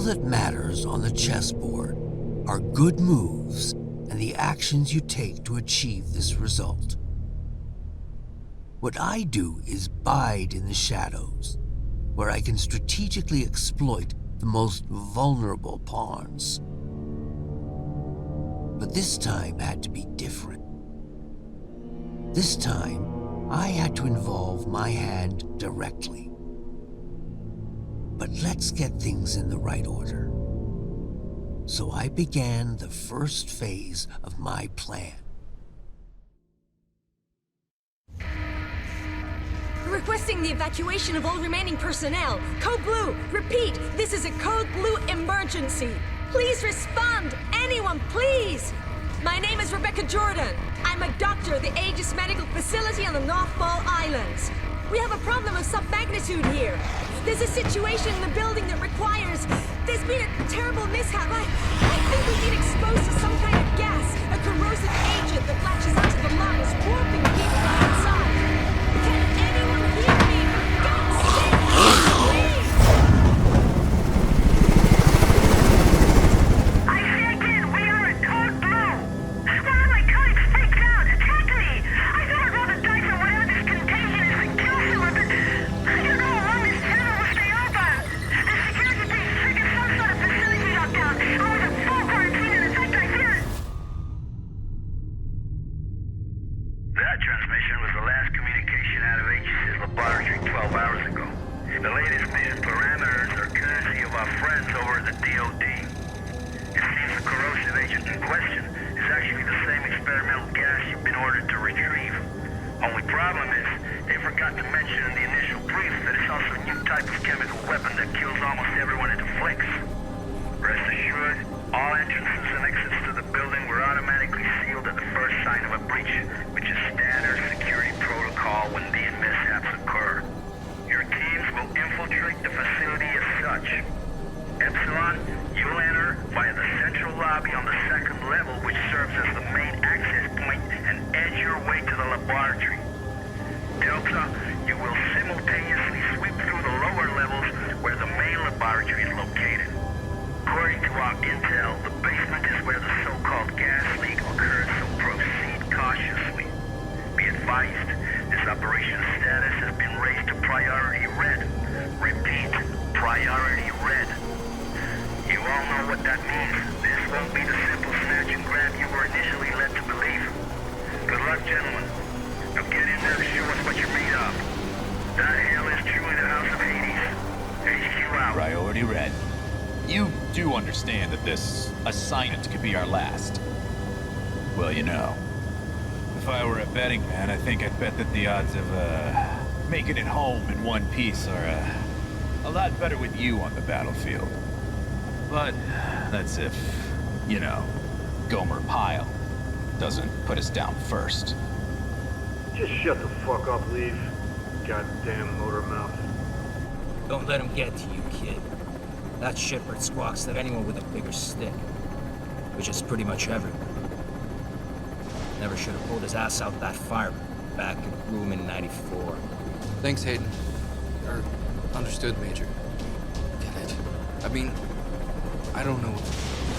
that matters on the chessboard are good moves and the actions you take to achieve this result. What I do is bide in the shadows, where I can strategically exploit the most vulnerable pawns. But this time had to be different. This time, I had to involve my hand directly. But let's get things in the right order. So I began the first phase of my plan. Requesting the evacuation of all remaining personnel. Code Blue, repeat, this is a Code Blue emergency. Please respond, anyone, please! My name is Rebecca Jordan. I'm a doctor at the Aegis Medical Facility on the North Ball Islands. We have a problem of some magnitude here. There's a situation in the building that requires... There's been a terrible mishap. I think we've been exposed to some kind of gas, a corrosive agent that latches onto the lungs, warping people outside. Can anyone hear me? For God's sake, please! I say again, we are at Code Blue. One of my colleagues freaked out. Attacked me. I thought I'd roll the dice on whatever this contagion is and kill someone, but I don't know how long this channel will stay open. The security team triggered some sort of facility lockdown. I was in full quarantine, and in fact, I fear it. That transmission was the last communication out of Aegis' laboratory 12 hours ago. The latest mission parameters are courtesy of our friends over at the DOD. It seems the corrosive agent in question is actually the same experimental gas you've been ordered to retrieve. Only problem is, they forgot to mention in the initial brief that it's also a new type of chemical weapon that kills almost everyone it afflicts. Rest assured, all entrances and exits to the building were automatically sealed at the first sign of a breach, which is standard security protocol when these mishaps occur. Your teams will infiltrate the facility as such. Epsilon, you'll enter via the central lobby on the second level, which serves as the main access point, and edge your way to the laboratory. Delta, you will simultaneously sweep through the lower levels where the main laboratory is located. According to our intel, the basement is where the so-called gas leak occurred, so proceed cautiously. Be advised, this operation's status has been raised to priority red. Repeat, priority red. You all know what that means. This won't be the simple snatch and grab you were initially led to believe. Good luck, gentlemen. Now get in there and show us what you're made of. That hell is truly the House of Hades. HQ out. Priority red. You do understand that this assignment could be our last. Well, you know, if I were a betting man, I think I'd bet that the odds of, making it home in one piece are, a lot better with you on the battlefield. But that's if, you know, Gomer Pyle doesn't put us down first. Just shut the fuck up, Liev. Goddamn motor mouth. Don't let him get to you, kid. That shitbird squawks at anyone with a bigger stick. Which is pretty much everyone. Never should have pulled his ass out that fire back in room in 94. Thanks, Hayden. Understood, Major. Get it. I mean, I don't know.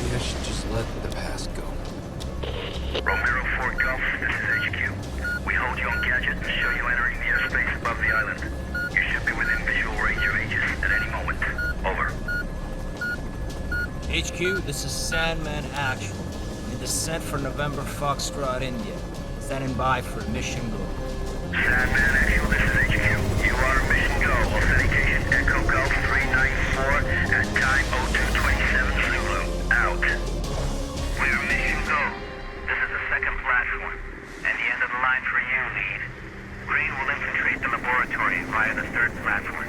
Maybe I should just let the past go. Romero 4 Golf, this is HQ. We hold you on gadget and show you entering the airspace above the island. You should be within visual range of Aegis at any moment. Over. HQ, this is Sandman Actual. In descent for November Foxtrot, India. Standing by for mission go. Sandman Actual, this is HQ. You are mission go. Authentication Echo Golf 394 at time 0227 Zulu. Out. We're mission go. This is the second platform. And the end of the line for you, Lead. Green will infiltrate the laboratory via the third platform.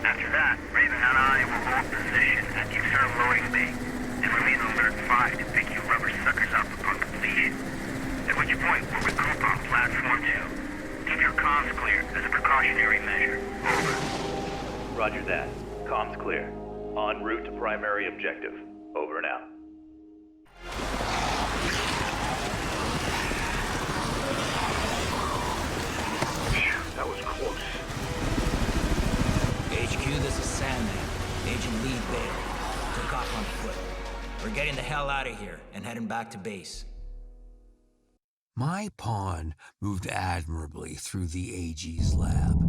After that, Raven and I will hold position at the external loading bay and remain on alert 5 to pick you rubber suckers up upon completion. At which point, we'll regroup on platform 2. Keep your comms clear as a precautionary measure. Over. Roger that. Comms clear. En route to primary objective. Over and out. That was close. HQ, this is Sandman. Agent Liev there. Took getting the hell out of here and heading back to base. My pawn moved admirably through the AG's lab.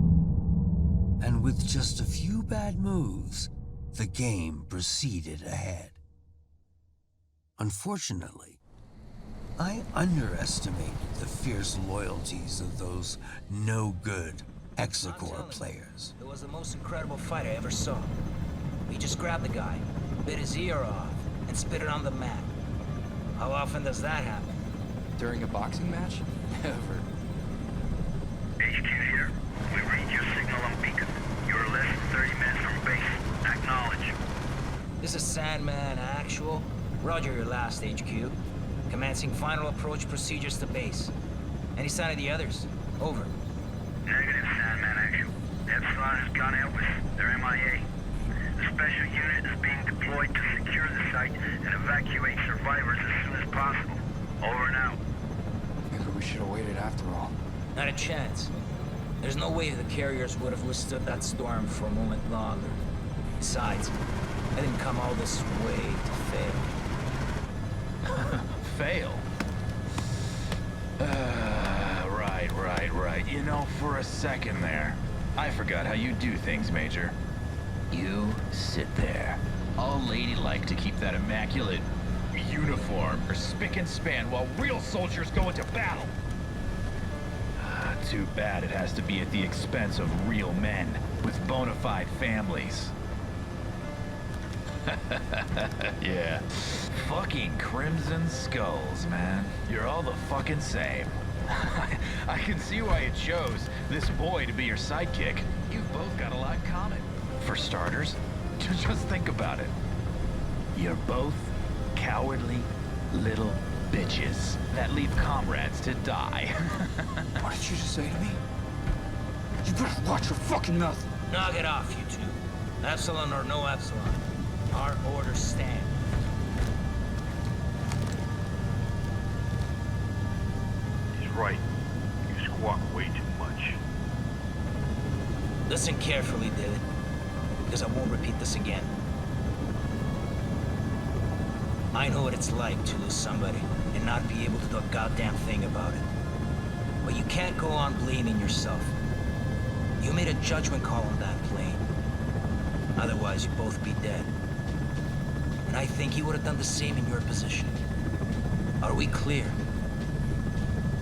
And with just a few bad moves, the game proceeded ahead. Unfortunately, I underestimated the fierce loyalties of those no-good Hexacore players. It was the most incredible fight I ever saw. We just grabbed the guy, bit his ear off, and spit it on the mat. How often does that happen? During a boxing match? Never. HQ here. We read your signal on beacon. You're less than 30 minutes from base. Acknowledge. This is Sandman Actual. Roger your last, HQ. Commencing final approach procedures to base. Any sign of the others? Over. Negative, Sandman Actual. Epsilon has gone out with their MIA. The special unit is being deployed to secure the site and evacuate survivors as soon as possible. Over and out. Maybe we should have waited after all. Not a chance. There's no way the carriers would have withstood that storm for a moment longer. Besides, I didn't come all this way to fail. Fail? Right. You know, for a second there, I forgot how you do things, Major. You sit there, all ladylike to keep that immaculate uniform or spick and span while real soldiers go into battle. Too bad it has to be at the expense of real men with bona fide families. Yeah. Fucking Crimson Skulls, man. You're all the fucking same. I can see why you chose this boy to be your sidekick. You've both got a lot in common. For starters, just think about it. You're both cowardly little bitches that leave comrades to die. What did you just say to me? You better watch your fucking mouth. Knock it off, you two. Epsilon or no Epsilon. Our orders stand. He's right. You squawk way too much. Listen carefully, David, because I won't repeat this again. I know what it's like to lose somebody and not be able to do a goddamn thing about it. But you can't go on blaming yourself. You made a judgment call on that plane. Otherwise, you'd both be dead. And I think you would have done the same in your position. Are we clear?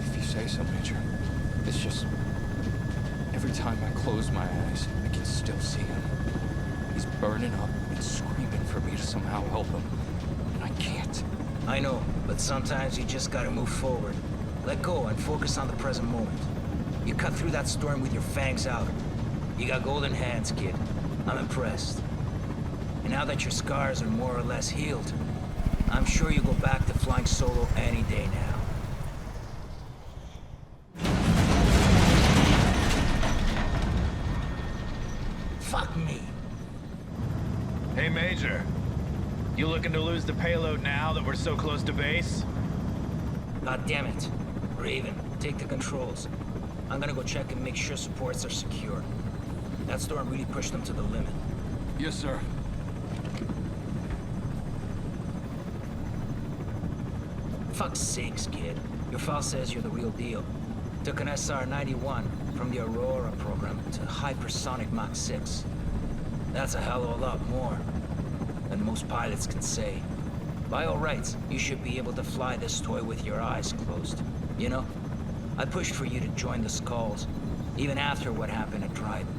If you say so, Major. It's just... every time I close my eyes, I can still see him. He's burning up and screaming for me to somehow help him. And I can't. I know, but sometimes you just gotta move forward. Let go and focus on the present moment. You cut through that storm with your fangs out. You got golden hands, kid. I'm impressed. And now that your scars are more or less healed, I'm sure you go back to flying solo any day now. Fuck me. Hey, Major. You looking to lose the payload now that we're so close to base? God damn it. Raven, take the controls. I'm gonna go check and make sure supports are secure. That storm really pushed them to the limit. Yes, sir. Fuck's sakes, kid. Your file says you're the real deal. Took an SR-91 from the Aurora program to hypersonic Mach 6. That's a hell of a lot more than most pilots can say. By all rights, you should be able to fly this toy with your eyes closed. You know, I pushed for you to join the Skulls, even after what happened at Dryden.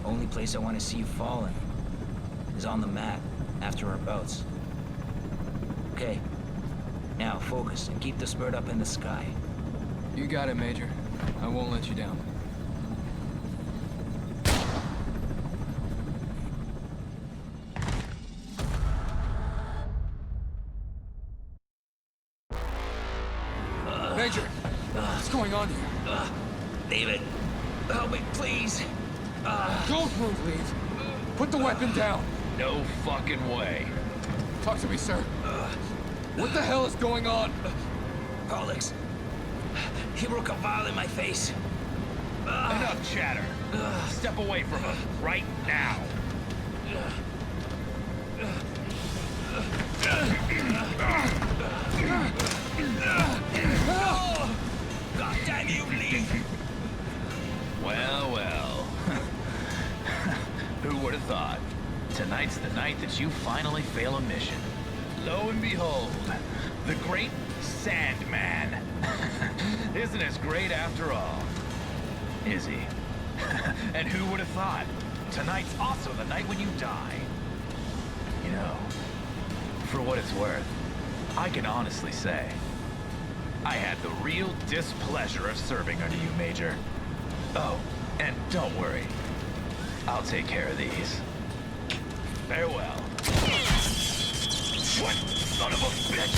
Only place I want to see you falling is on the mat after our bouts. Okay, now focus and keep this bird up in the sky. You got it, Major. I won't let you down. Major! What's going on here? David, help me, please. Don't move, Liev. Put the weapon down. No fucking way. Talk to me, sir. What the hell is going on? Alex, he broke a vial in my face. Enough chatter. Step away from him right now. God damn you, Liev! Well, well. Who would have thought? Tonight's the night that you finally fail a mission. Lo and behold, the great Sandman. Isn't as great after all. Is he? And who would have thought? Tonight's also the night when you die. You know, for what it's worth, I can honestly say, I had the real displeasure of serving under you, Major. Oh, and don't worry. I'll take care of these. Farewell. What son of a bitch!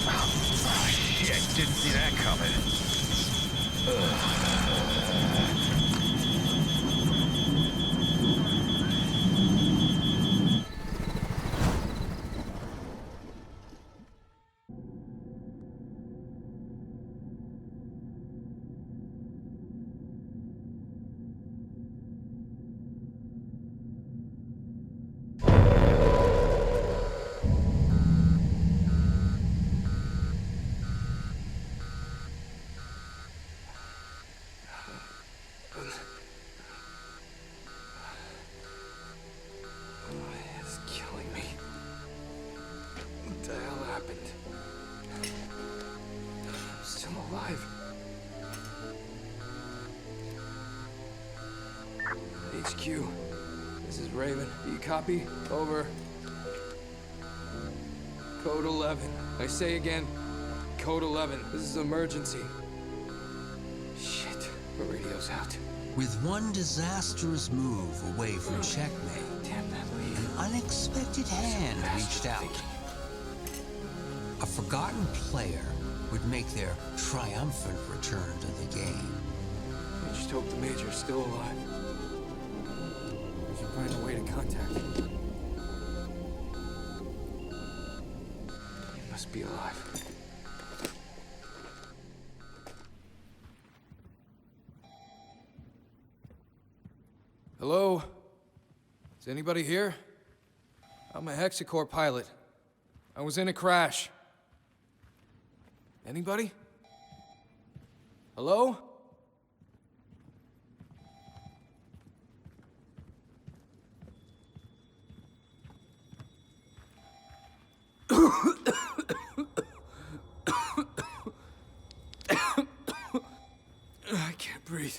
Oh, shit, didn't see that coming. It's killing me. What the hell happened? I'm still alive. HQ. This is Raven. Do you copy? Over. Code 11. I say again, Code 11. This is emergency. Shit. The radio's out. With one disastrous move away from checkmate, Damn that Liev. an unexpected hand reached out. A forgotten player would make their triumphant return to the game. I just hope the Major's still alive. We should find a way to contact him. He must be alive. Hello? Is anybody here? I'm a Hexacore pilot. I was in a crash. Anybody? Hello? I can't breathe.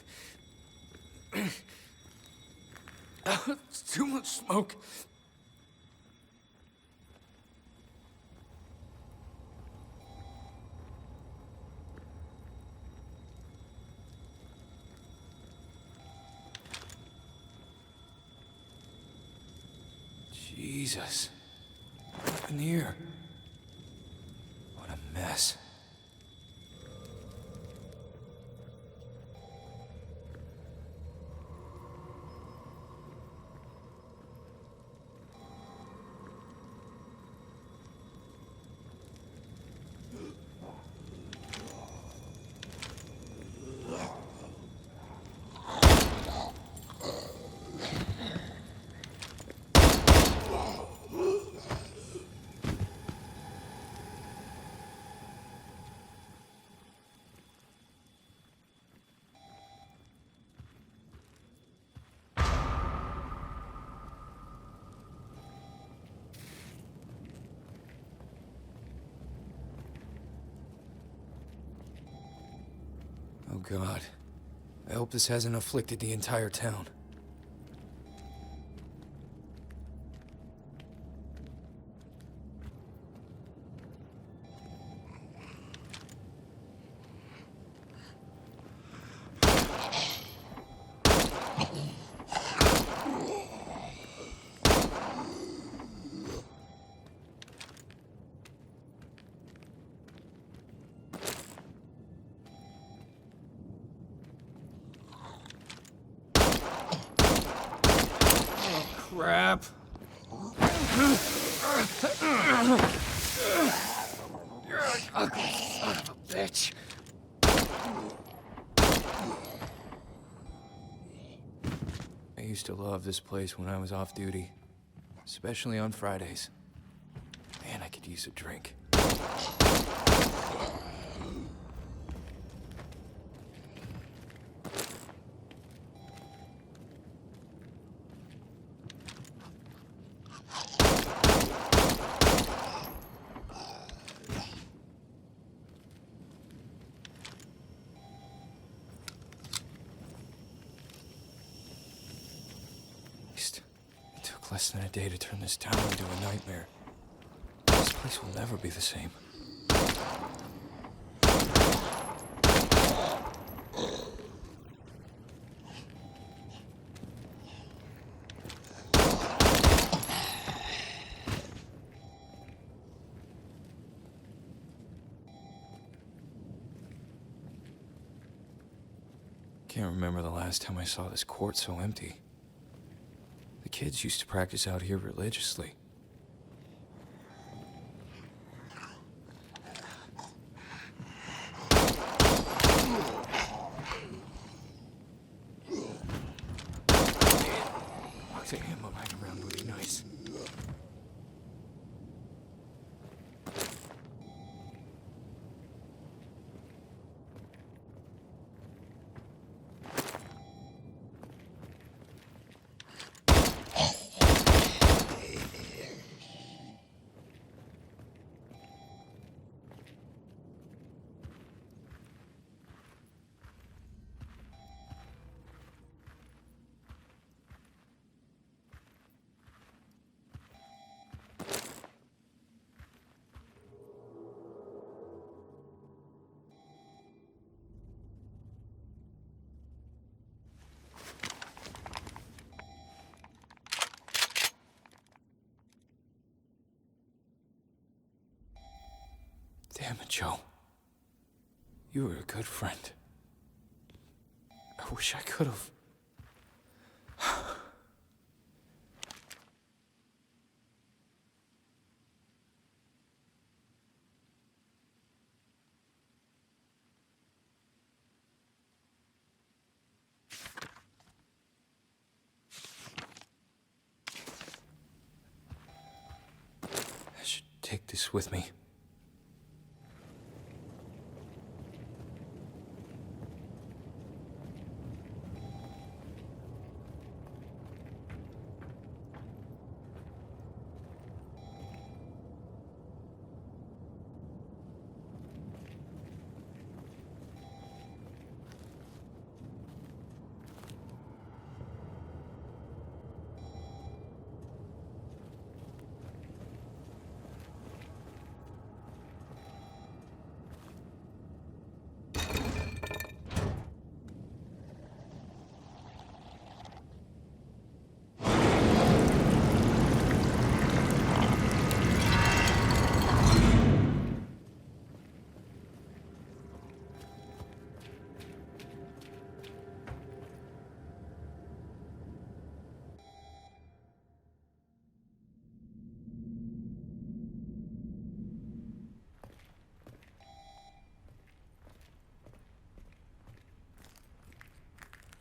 It's too much smoke. Jesus. What happened here? What a mess. Oh God. I hope this hasn't afflicted the entire town. Crap. Ugly son of a bitch. used to love this place when I was off duty, especially on Fridays. Man, I could use a drink. It took less than a day to turn this town into a nightmare. This place will never be the same. Can't remember the last time I saw this court so empty. The kids used to practice out here religiously. Lots of ammo lying around would be nice. Damn it, Joe. You were a good friend. I wish I could have. I should take this with me.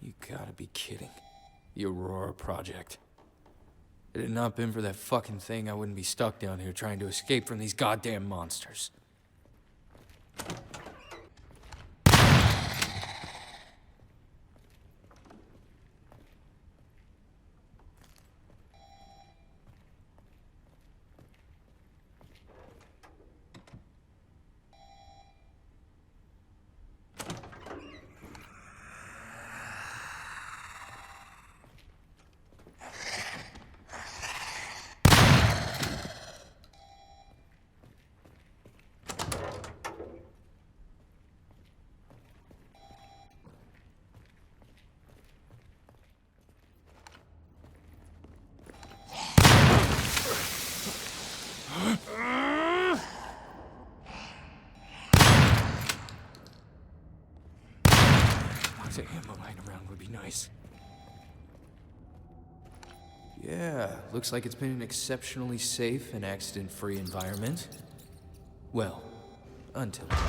You gotta be kidding. The Aurora Project. If it had not been for that fucking thing, I wouldn't be stuck down here trying to escape from these goddamn monsters. Lots of ammo lying around would be nice. Yeah, looks like it's been an exceptionally safe and accident-free environment. Well, until today.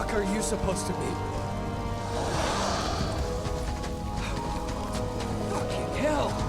fuck are you supposed to be? Fucking hell!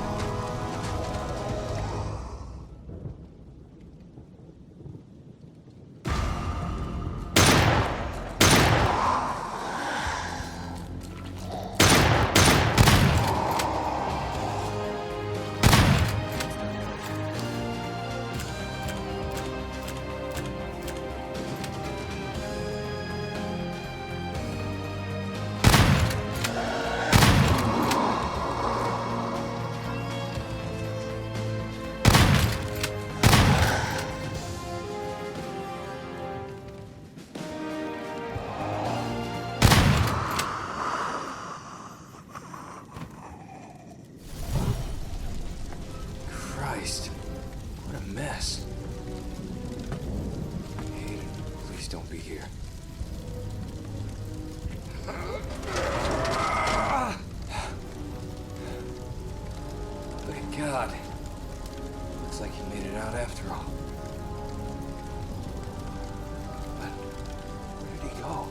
Christ, what a mess. Hey, please don't be here. Thank God. Looks like he made it out after all. But where did he go?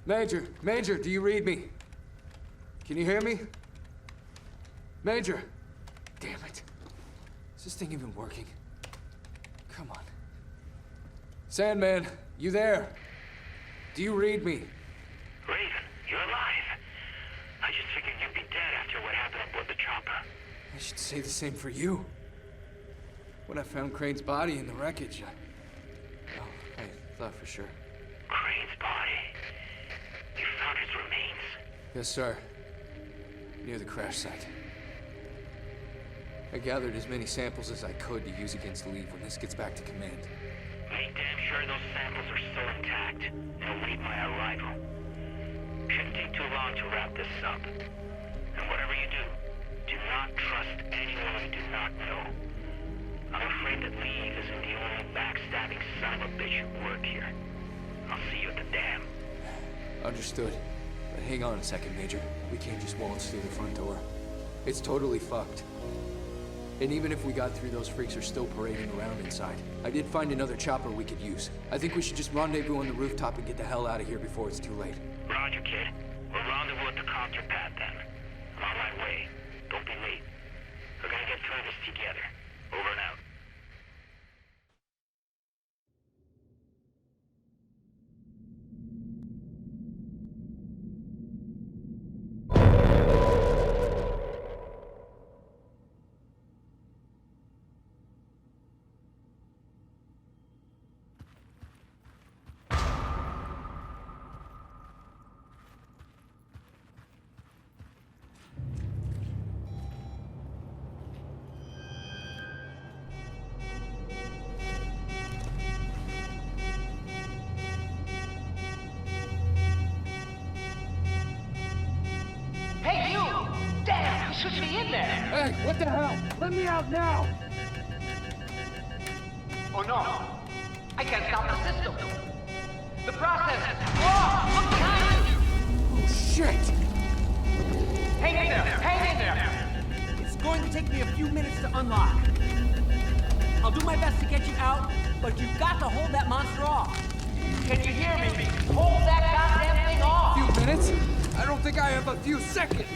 Major, Major, do you read me? Can you hear me? Major! Damn it. Is this thing even working? Come on. Sandman, you there? Do you read me? Raven, you're alive. I just figured you'd be dead after what happened aboard the chopper. I should say the same for you. When I found Crane's body in the wreckage, I thought for sure. Crane's body? You found his remains? Yes, sir. Near the crash site. I gathered as many samples as I could to use against Liev when this gets back to command. Maybe made damn sure those samples are still intact and await my arrival. Shouldn't take too long to wrap this up. And whatever you do not trust anyone you do not know. I'm afraid that Liev isn't the only backstabbing son of a bitch who work here. I'll see you at the dam. Understood. But hang on a second, Major. We can't just waltz through the front door. It's totally fucked. And even if we got through, those freaks are still parading around inside. I did find another chopper we could use. I think we should just rendezvous on the rooftop and get the hell out of here before it's too late. Roger, kid. We'll rendezvous at the Compter pad then. I'm on my way. Don't be late. We're gonna get through this together. Over and out. Hey, you! Damn, you should be in there! Hey, what the hell? Let me out now! Oh no! I can't stop the system! The process! Oh, look behind you! Oh, shit! Hang in there! Hang in there! It's going to take me a few minutes to unlock. I'll do my best to get you out, but you've got to hold that monster off. Can you hear me? Hold that goddamn thing off! Few minutes? I don't think I have a few seconds!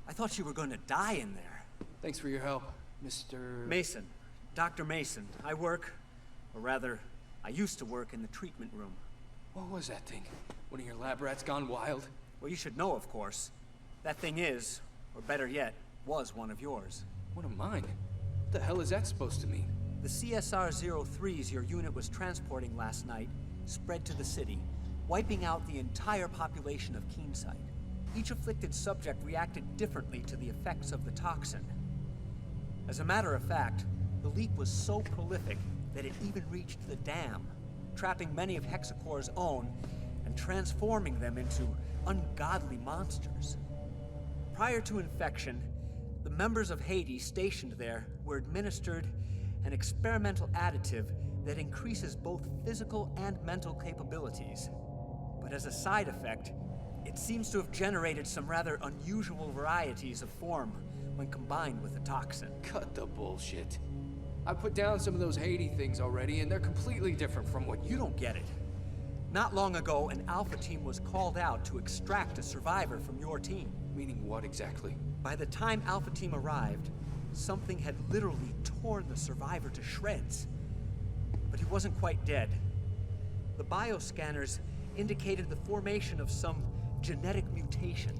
I thought you were going to die in there. Thanks for your help, Mr. Mason. Dr. Mason. I work, or rather, I used to work in the treatment room. What was that thing? One of your lab rats gone wild? Well, you should know, of course. That thing is, or better yet, was one of yours. One of mine? What the hell is that supposed to mean? The CSR-03s your unit was transporting last night spread to the city, wiping out the entire population of Keenside. Each afflicted subject reacted differently to the effects of the toxin. As a matter of fact, the leak was so prolific that it even reached the dam, trapping many of Hexacore's own and transforming them into ungodly monsters. Prior to infection, the members of Hades stationed there were administered an experimental additive that increases both physical and mental capabilities. But as a side effect, it seems to have generated some rather unusual varieties of form when combined with the toxin. Cut the bullshit. I put down some of those Hades things already, and they're completely different from what You don't get it. Not long ago, an Alpha team was called out to extract a survivor from your team. Meaning what exactly? By the time Alpha Team arrived, something had literally torn the survivor to shreds. But he wasn't quite dead. The bioscanners indicated the formation of some genetic mutation,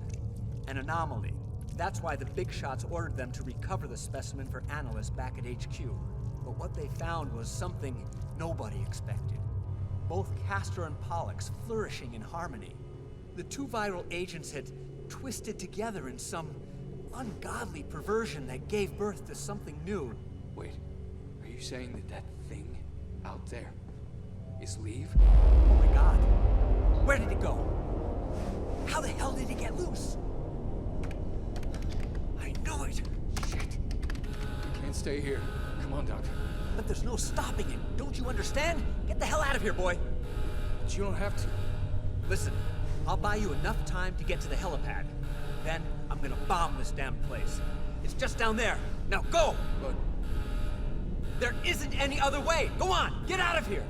an anomaly. That's why the big shots ordered them to recover the specimen for analysts back at HQ. But what they found was something nobody expected. Both Castor and Pollux flourishing in harmony. The two viral agents had twisted together in some ungodly perversion that gave birth to something new. Wait, are you saying that that thing out there is Liev? Oh my god. Where did it go? How the hell did it get loose? I knew it! Shit. Can't stay here. Come on, Doctor. But there's no stopping it. Don't you understand? Get the hell out of here, boy. But you don't have to. Listen, I'll buy you enough time to get to the helipad. Then I'm gonna bomb this damn place. It's just down there. Now go! But there isn't any other way. Go on, get out of here.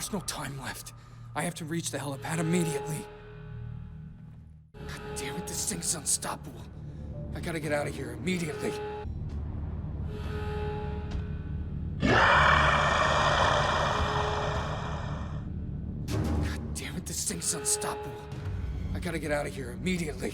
there's no time left. I have to reach the helipad immediately. God damn it, this thing's unstoppable. I gotta get out of here immediately. God damn it, this thing's unstoppable. I gotta get out of here immediately.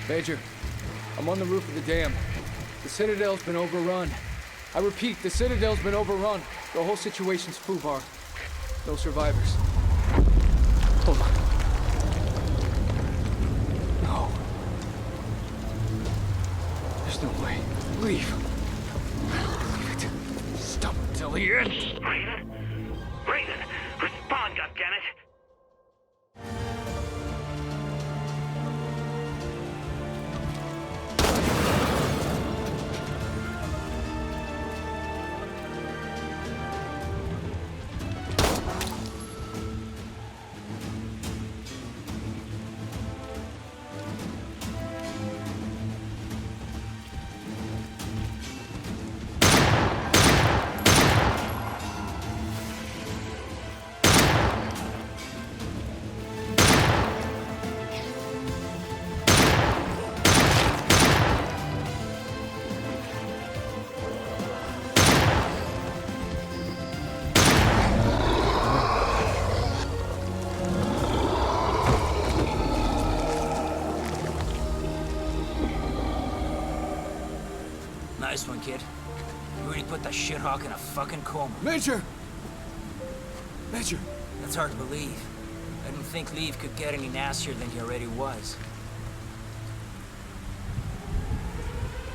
Major, I'm on the roof of the dam. The Citadel's been overrun. I repeat, the Citadel's been overrun. The whole situation's foobar. No survivors. Hold on. No. There's no way. Leave. I don't believe it. Stop until the end. Raven! Respond, goddammit! put the shithawk in a fucking coma. Major! Major! That's hard to believe. I didn't think Liev could get any nastier than he already was.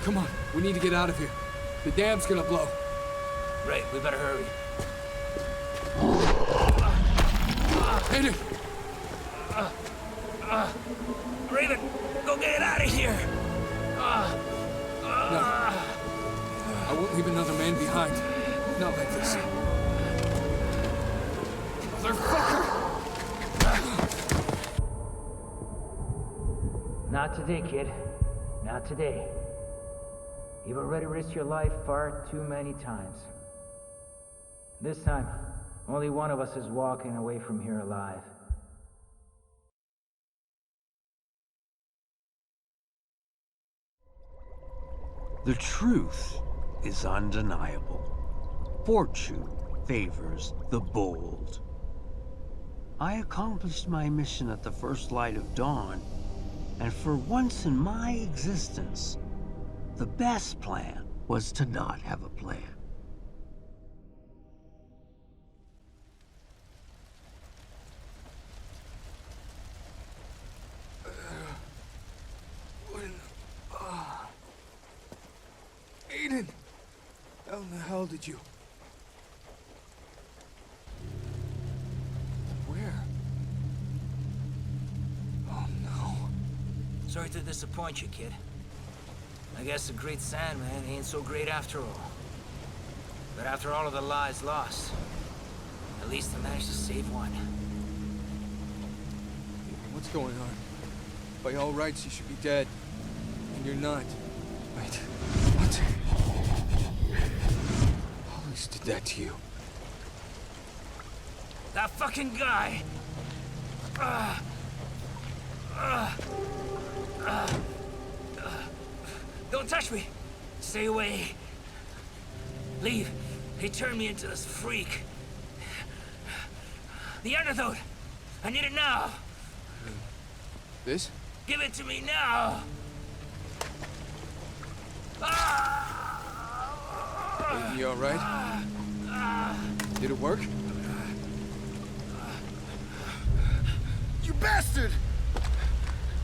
Come on, we need to get out of here. The dam's gonna blow. Right, we better hurry. Hit it! Raven, go get it out of here! No. I won't leave another man behind. Not like this. Motherfucker! Not today, kid. Not today. You've already risked your life far too many times. This time, only one of us is walking away from here alive. The truth is undeniable. Fortune favors the bold. I accomplished my mission at the first light of dawn, and for once in my existence, the best plan was to not have a plan. Aiden! How in the hell did you... Where? Oh no. Sorry to disappoint you, kid. I guess the great Sandman ain't so great after all. But after all of the lives lost, at least I managed to save one. What's going on? By all rights, you should be dead. And you're not. Wait. What? Hollis did that to you. That fucking guy! Don't touch me! Stay away! Liev, he turned me into this freak. The antidote! I need it now! This? Give it to me now! You alright? Did it work? You bastard!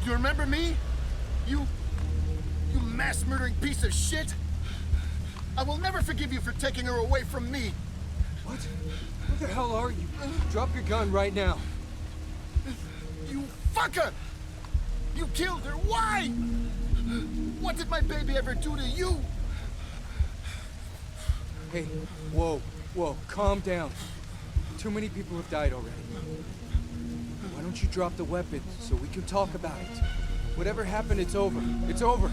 You remember me? You mass-murdering piece of shit? I will never forgive you for taking her away from me. What? Where the hell are you? Drop your gun right now. You fucker! You killed her. Why? What did my baby ever do to you? Hey, whoa, calm down. Too many people have died already. Why don't you drop the weapon so we can talk about it? Whatever happened, it's over. It's over.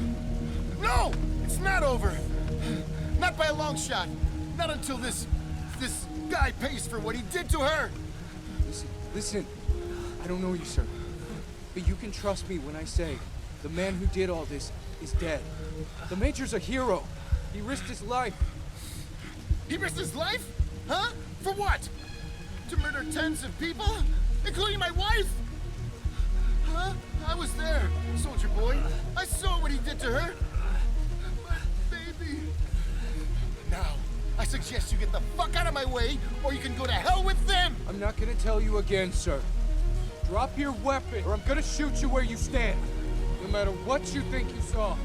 No! It's not over! Not by a long shot. Not until this guy pays for what he did to her! Listen. I don't know you, sir. But you can trust me when I say the man who did all this is dead. The Major's a hero. He risked his life. He risked his life? Huh? For what? To murder tens of people? Including my wife? Huh? I was there, soldier boy. I saw what he did to her. My baby. Now, I suggest you get the fuck out of my way, or you can go to hell with them! I'm not gonna tell you again, sir. Drop your weapon, or I'm gonna shoot you where you stand. No matter what you think you saw.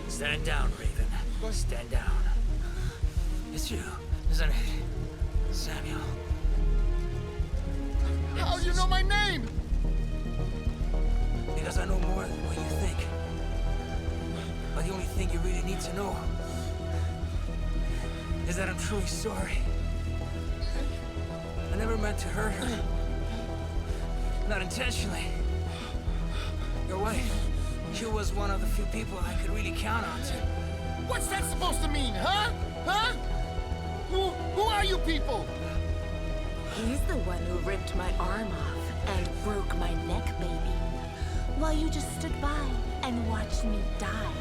Stand down, Raven. Stand down. It's you, isn't it? Samuel. How do you know my name? Because I know more than what you think. But the only thing you really need to know is that I'm truly sorry. I never meant to hurt her. Not intentionally. Your wife, she was one of the few people I could really count on to. What's that supposed to mean, huh? Huh? Who are you people? He's the one who ripped my arm off and broke my neck, baby. While you just stood by and watched me die.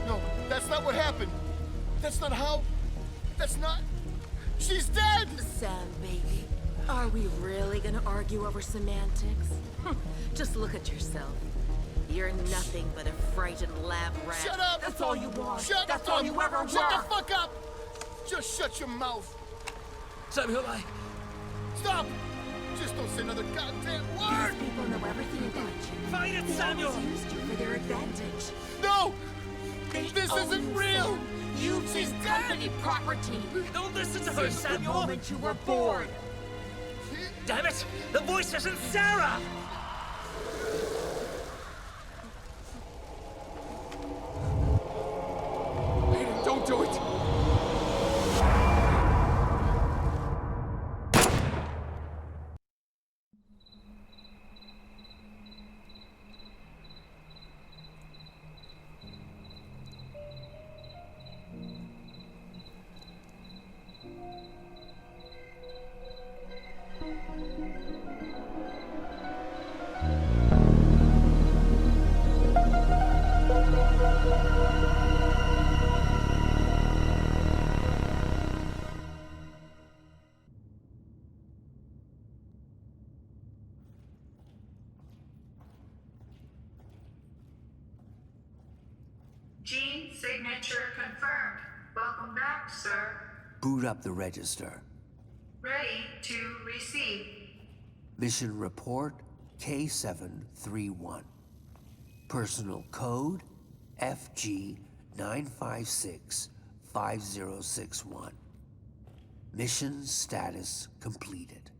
No, that's not what happened. That's not how... That's not... She's dead! Sam, baby. Are we really gonna argue over semantics? Just look at yourself. You're nothing but a frightened lab rat. Shut up! That's all you want. Shut That's up! all you ever Shut were. the fuck up! Just shut your mouth! Samuel, Stop! Just don't say another goddamn These word! people know everything about you. Fight it, They Samuel! always used you for their advantage. No! They This own isn't you, real! Sam. You've She's been dead! company property. Don't listen to her, Since the Samuel! moment you were born. Damn it! The voice isn't Sarah! Aiden, don't do it! Gene signature confirmed. Welcome back, sir. Boot up the register. Ready to receive. Mission report K731. Personal code FG 9565061. Mission status completed.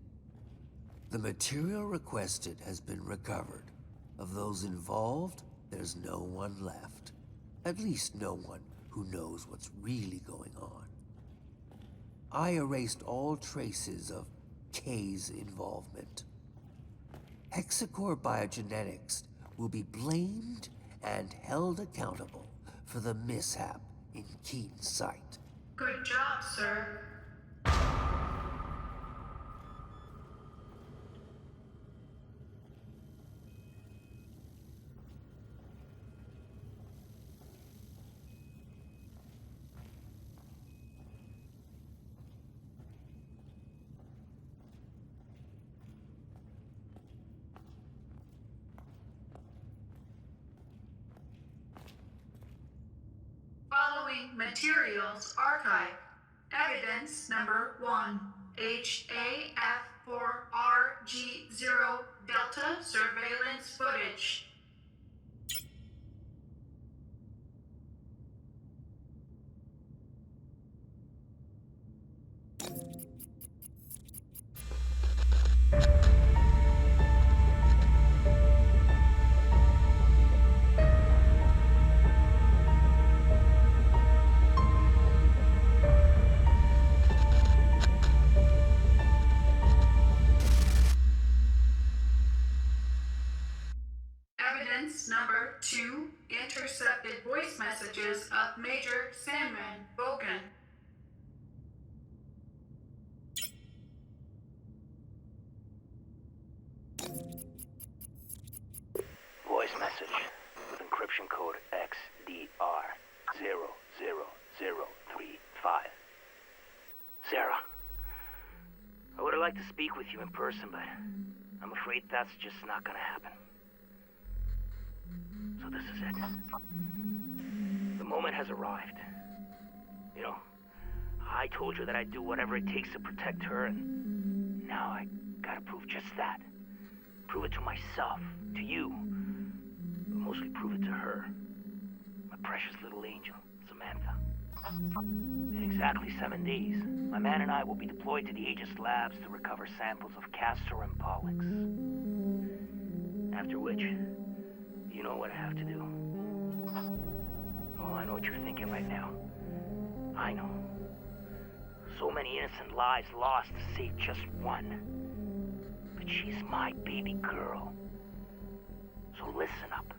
The material requested has been recovered. Of those involved, there's no one left. At least no one who knows what's really going on. I erased all traces of K's involvement. Hexacore Biogenetics will be blamed and held accountable for the mishap in Keen's site. Good job, sir. Following materials archive. Evidence number 1. HAF4RG0 Delta surveillance footage. Evidence number 2. Intercepted voice messages of Major Sandman Bogan. Voice message with encryption code XDR00035. Sarah, I would have liked to speak with you in person, but I'm afraid that's just not gonna happen. So this is it. The moment has arrived. You know, I told you that I'd do whatever it takes to protect her, and now I gotta prove just that. Prove it to myself, to you, but mostly prove it to her. My precious little angel, Samantha. In exactly 7 days, my man and I will be deployed to the Aegis labs to recover samples of Castor and Pollux. After which, you know what I have to do. Oh, I know what you're thinking right now. I know. So many innocent lives lost to save just one. But she's my baby girl. So listen up.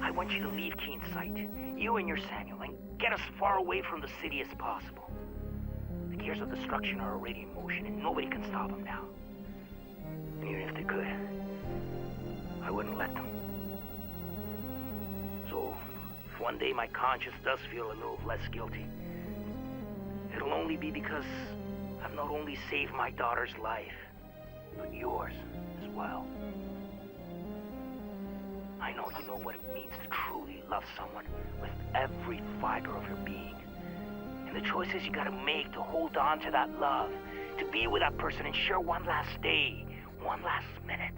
I want you to leave Keen's site, you and your Samuel, and get as far away from the city as possible. The gears of destruction are already in motion, and nobody can stop them now. And even if they could, I wouldn't let them. So, if one day my conscience does feel a little less guilty, it'll only be because I've not only saved my daughter's life, but yours as well. I know you know what it means to truly love someone with every fiber of your being. And the choices you gotta make to hold on to that love, to be with that person and share one last day, one last minute,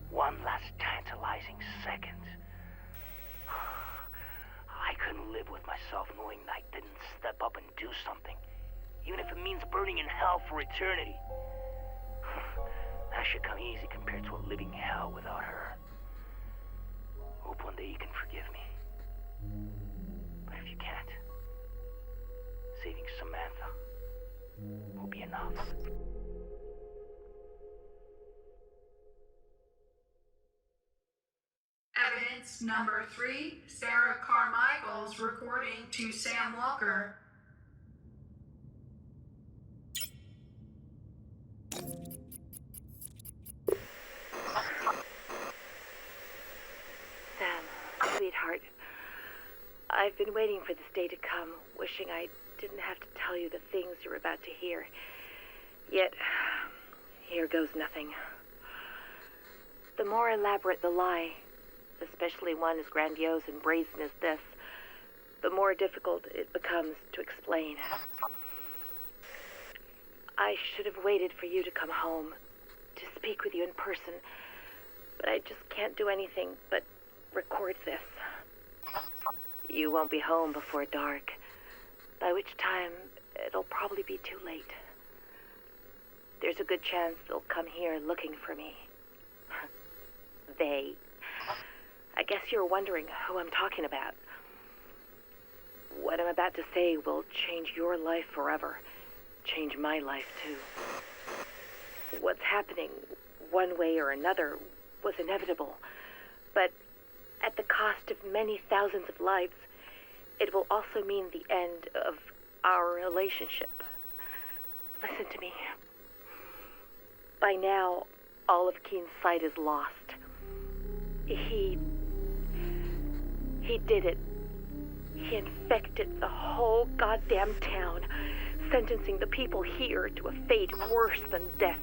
one last tantalizing second. I couldn't live with myself knowing I didn't step up and do something, even if it means burning in hell for eternity. That should come easy compared to a living hell without her. Hope one day you can forgive me. But if you can't, saving Samantha will be enough. Evidence number 3, Sarah Carmichael's recording to Sam Walker. Sam, sweetheart, I've been waiting for this day to come, wishing I didn't have to tell you the things you're about to hear. Yet, here goes nothing. The more elaborate the lie, especially one as grandiose and brazen as this, the more difficult it becomes to explain. I should have waited for you to come home, to speak with you in person, but I just can't do anything but record this. You won't be home before dark, by which time it'll probably be too late. There's a good chance they'll come here looking for me. They. I guess you're wondering who I'm talking about. What I'm about to say will change your life forever. Change my life, too. What's happening, one way or another, was inevitable. But at the cost of many thousands of lives, it will also mean the end of our relationship. Listen to me. By now, all of Keen's sight is lost. He did it. He infected the whole goddamn town, sentencing the people here to a fate worse than death.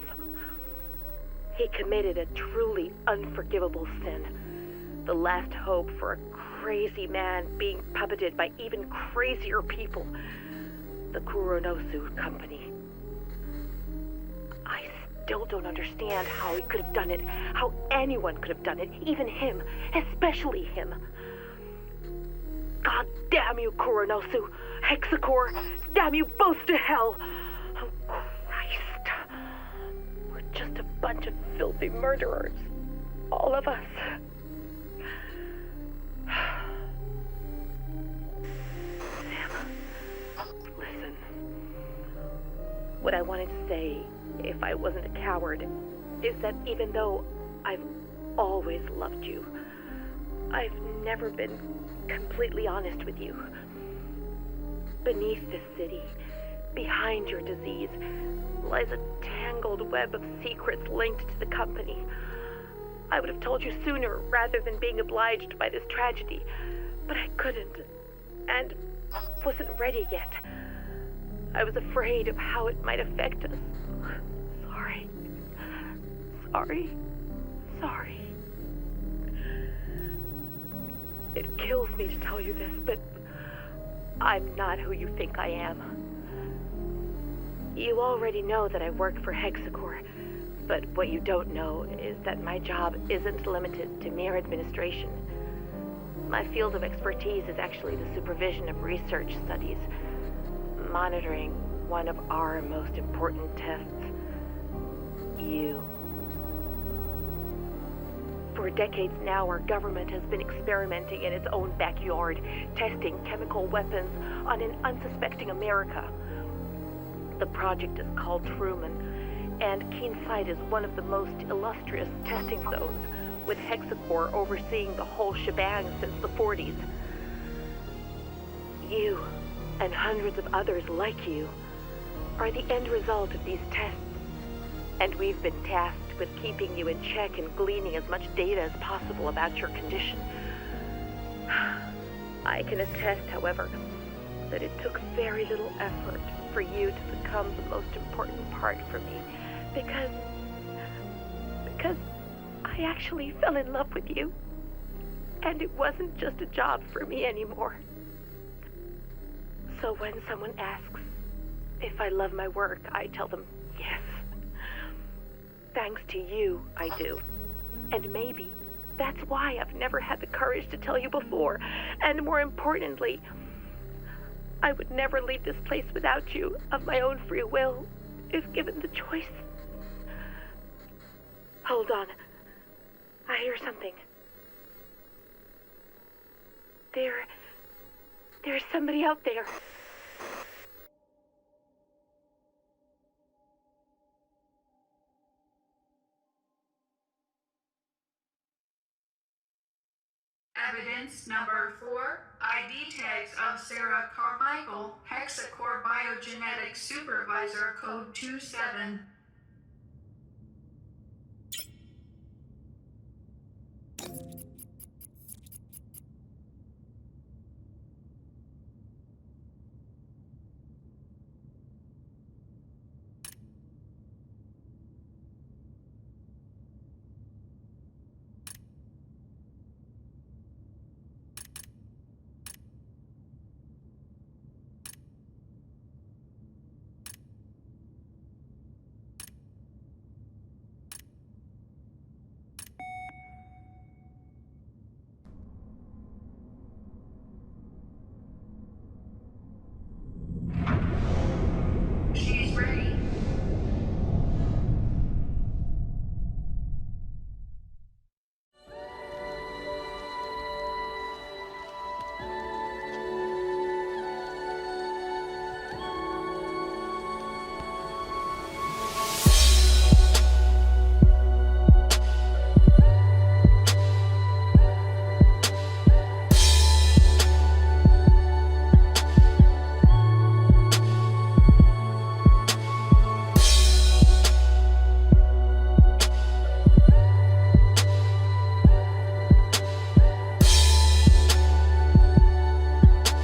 He committed a truly unforgivable sin, the last hope for a crazy man being puppeted by even crazier people, the Kuronosu Company. I still don't understand how he could have done it, how anyone could have done it, even him, especially him. God damn you, Kuronosu, Hexacore, damn you both to hell! Oh, Christ. We're just a bunch of filthy murderers, all of us. Sam, listen. What I wanted to say, if I wasn't a coward, is that even though I've always loved you, I've never been completely honest with you. Beneath this city, behind your disease, lies a tangled web of secrets linked to the company. I would have told you sooner rather than being obliged by this tragedy, but I couldn't, and wasn't ready yet. I was afraid of how it might affect us. Sorry. It kills me to tell you this, but I'm not who you think I am. You already know that I work for Hexacore, but what you don't know is that my job isn't limited to mere administration. My field of expertise is actually the supervision of research studies, monitoring one of our most important tests, you. For decades now, our government has been experimenting in its own backyard, testing chemical weapons on an unsuspecting America. The project is called Truman, and Keenside is one of the most illustrious testing zones, with Hexacore overseeing the whole shebang since the 40s. You, and hundreds of others like you, are the end result of these tests, and we've been tasked with keeping you in check and gleaning as much data as possible about your condition. I can attest, however, that it took very little effort for you to become the most important part for me, because I actually fell in love with you. And it wasn't just a job for me anymore. So when someone asks if I love my work, I tell them yes. Thanks to you, I do. And maybe that's why I've never had the courage to tell you before. And more importantly, I would never leave this place without you of my own free will, if given the choice. Hold on. I hear something. There's somebody out there. Evidence number 4, ID tags of Sarah Carmichael, Hexacore Biogenetics Supervisor, Code 27.